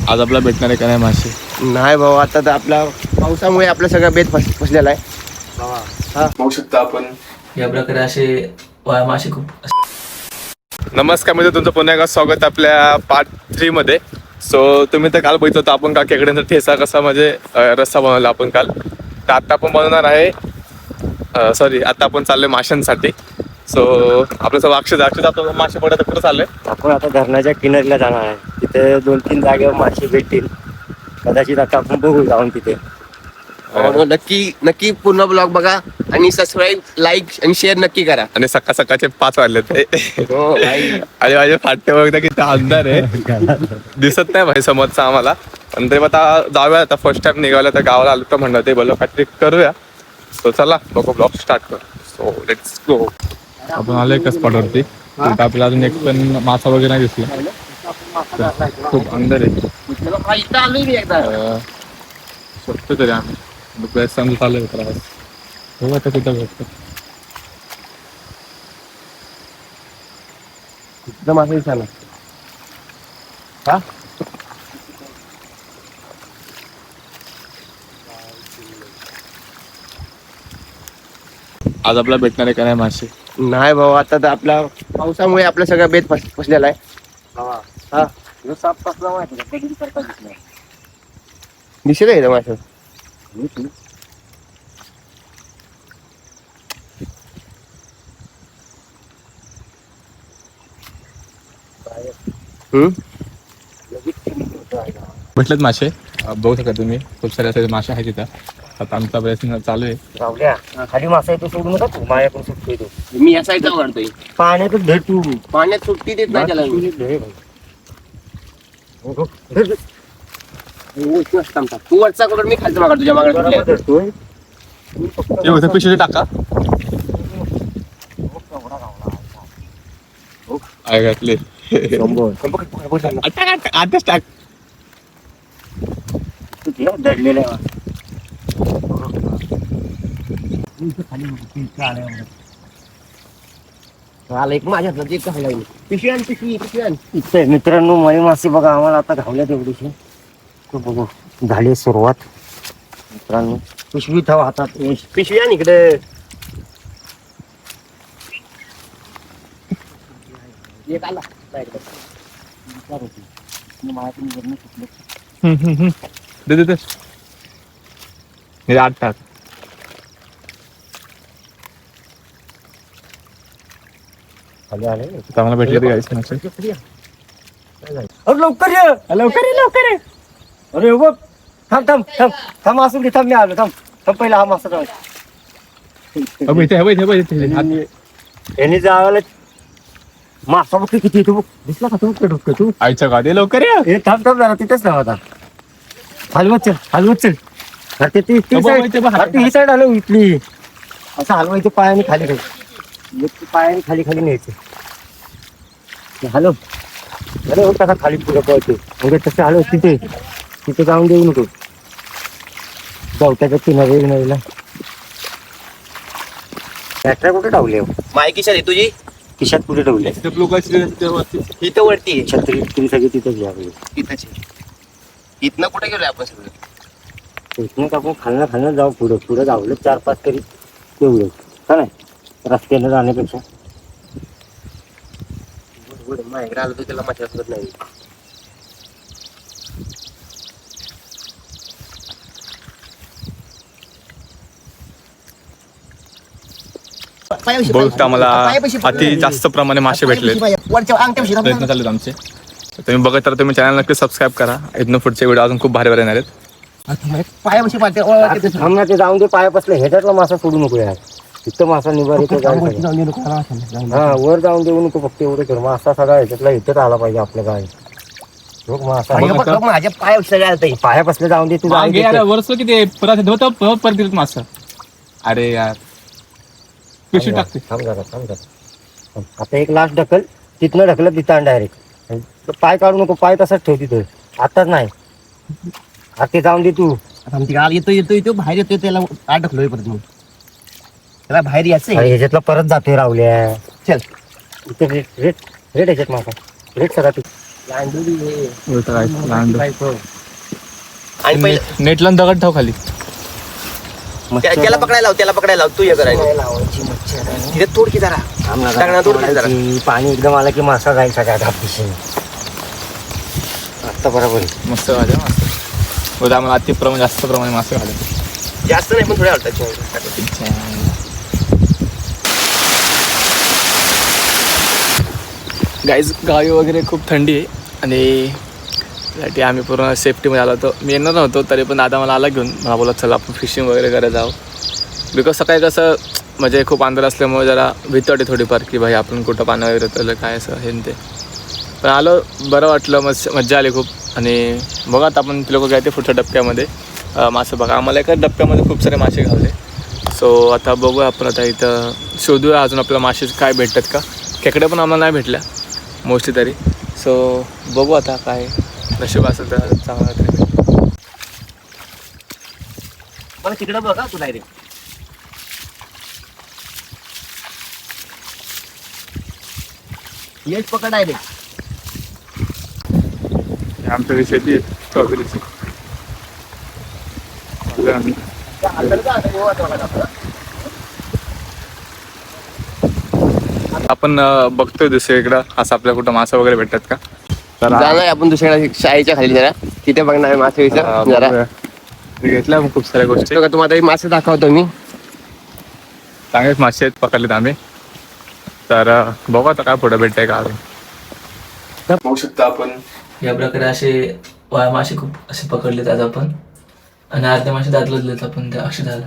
आज आपला भेटणार आहे का नाही मासे? नाही भाऊ, आता तर आपला पावसामुळे आपला सगळा बेत फसलेला आहे. हा पाहू शकता आपण या प्रकारे असे मासे खूप. नमस्कार मित्र, तुमचं पुन्हा एकदा स्वागत आपल्या पार्ट 3 मध्ये. सो तुम्ही तर काल बघितलं होतं आपण का खेकड्यांचा ठेसा कसा म्हणजे रस्सा बनवला आपण काल. तर आता आपण बनवणार आहे आता आपण चाललोय माशांसाठी. सो आपलं सगळं अक्षय जातो मासे पडत कुठं चाललंय? आपण आता धरणाच्या किनारीला जाणार आहे. तिथे 2-3 जागेवर मासे भेटतील कदाचित. आता आपण बघू जाऊन तिथे. नक्की पूर्ण ब्लॉग बघा आणि सबस्क्राईब, लाईक आणि शेअर नक्की करा. आणि सकाळचे 5 वाजले ते आणि माझे फाटे बघता किती अंधार आहे, दिसत नाही भाई समोरचा आम्हाला. पण ते आता जाऊया, आता फर्स्ट टाइम निघालं तर गावाला आलो तर म्हणलं ते बोललो काहीतरी करूया. सो चला बघू, ब्लॉग स्टार्ट करू. So let's go. आपण आलो एका स्पॉटवरती. आपल्याला अजून एक पण मासा वगैरे नाही दिसला, खूप अंधार आहे. स्वस्त तरी आम्ही समजून चालू प्रवास. हो आता कुठं भेटतो मासे दिसायला. आज आपला भेटणार आहे का नाही मासे? नाही भाऊ, आता तर आपला पावसामुळे आपला सगळा बेत फसलेला आहे. दिसत आहे मासे. भेटलेत मासे, बघू शकता तुम्ही. खूप सारे असे मासे आहेत तिथं. आता आमचा प्रयत्न चालू आहे. रावल्या खाली मासा येतो, सोडू नका तू. माझ्याकडून सुटतोय तो. मी या साईडला काढतोय, पाण्यातच धर तू. पाण्यात सुट्टी देत नाही त्याला. तू वरचा करून मी खालचा मागा तुझ्या मागा. पिशवी टाका. आहे घातले आताच टाक. एक माझ्या पिशवी. मित्रांनो, मळी मासे बघा आम्हाला आता घावल्यात एवढीशी. बघू झाली सुरुवात. मित्रांनो पिशवी ठेवा हातात. पिशवी आणि इकडे दे आठ टाक. चांगला भेटले ते गाईस मासे. लवकर ये. अरे बघ, थांब असून दे. थांब, मी आलो. थांब पहिला हा मासा जाऊ. यांनी जायला मासा बघ किती येतो. दिसला का तू? आईच्या गाडी लवकर ये. थांब जरा, तिथेच ना आता. हलवत चल. ही साईड आलो इथली. असं हलवायचं पायाने खाली खाली न्यायचं. हॅलो अरे कसा खाली पुढे पळतो म्हणजे तसं हलव. तिथे जाऊन देऊ नको. गवताच्या किनारीला ट्रॅक्टर कुठे ठेवले? माय खिशात आहे तुझी. खिशात कुठे ठेवले? इथं वरती आहे. छत्री सगळी तिथेच घ्यावी. इथनं कुठे गेलोय आपण सगळं? इथनं आपण खालनं जाऊ. पुढे जाऊ 4-5 तरी तेवढं का नाही, रस्त्याने जाण्यापेक्षा. माझ्याकडे आलो तर त्याला माशा सुद्धा नाही. बघता आम्हाला अति जास्त प्रमाणे मासे भेटले. प्रयत्न चालू आहेत आमचे. तुम्ही बघत तर तुम्ही चॅनल नक्की सबस्क्राईब करा. इथनं पुढचे व्हिडिओ अजून खूप भारी येणार आहेत. पायापाशी ते जाऊन दे. पायापासलं ह्याच्यातला मासा सोडू नको यार. इथं मासा निभार येतो. हा, वर जाऊन देऊ नको. फक्त एवढं कर. मासा सगळा ह्याच्यातला इथंच आला पाहिजे आपल्या गाडी. माझ्या पायापासलं जाऊन दे. तुझं वर्ष किती परत मासा. अरे यार पिशवी टाकते. थांब जरा. आता एक लास्ट ढकल. तिथनं ढकलत तिथं डायरेक्ट. पाय काढू नको. पाय तसाच ठेव तिथं. आताच नाही. ते जाऊन दे तू. येतो बाहेर येतोय. त्याला आत ढकलोय परत. मग त्याला बाहेर यायचं. ह्याच्यातला परत जातोय रावल्या. चल रेट ह्याच्यात मासा. रेट सगळा तू लांडू बी हे. लांडू. बायको. आणि पहिले नेटला दगड ठेव खाली. त्याला पकडायला लाव, त्याला पकडायला लाव, तू हे करायला लावायची मच्छर आहे. तिथे तोड की जरा. टाकणार तोड की जरा. की पाणी एकदम आलं की मासा जाईल सगळ्यात हापीशी. आता बरोबर आहे. मस्त घाले मस्त. उद्या आम्हाला जास्त प्रमाणे मासे घाले. जास्त नाही पण थोडे हलतात. गाईज गावी वगैरे खूप थंडी आहे आणि त्यासाठी आम्ही पूर्ण सेफ्टीमध्ये आलो होतो. मी येणार नव्हतो तरी पण दादा मला आला घेऊन. मला बोलत चला आपण फिशिंग वगैरे करायला जाऊ. बिकॉज सकाळी कसं म्हणजे खूप अंधार असल्यामुळे जरा भीती वाटते थोडीफार की भाई आपण कुठं पाणी वगैरे तर काय असं हे न ते. पण आलो, बरं वाटलं, मज्जा आली खूप. आणि बघा आता आपण लोक काय ते पुढच्या डबक्यामध्ये मासे बघा. आम्हाला एका डबक्यामध्ये खूप सारे मासे घावले. सो आता बघूया आपण. आता इथं शोधूया अजून आपल्याला मासे काय भेटतात का. खेकडे पण आम्हाला नाही भेटल्या मोस्टली तरी. सो बघू आता काय नशीब असेल तर चांगलं तरी. मला तिकडं बघा तू डायरेक्ट. येच पकड डायरेक्ट. आमच्याकडे शेती आहे स्ट्रॉबेरीची. आपण बघतोय दुसरीकडं असं आपल्याला कुठं मासा वगैरे भेटतात का. तर जाणार आपण दुसऱ्या शाळेच्या खाली जरा, तिथे बघणार मासे जरा घेतल्या मग खूप साऱ्या गोष्टी. का तुम्हाला मासे दाखवतो मी. चांगलेच मासे आहेत पकडलेत आम्ही. तर बघू आता काय पुढे भेटतंय का. बघू शकता आपण या प्रकारे असे मासे खूप असे पकडलेत आज आपण. आणि अर्ध्या मासे दादलेत आपण त्या अक्षदाला.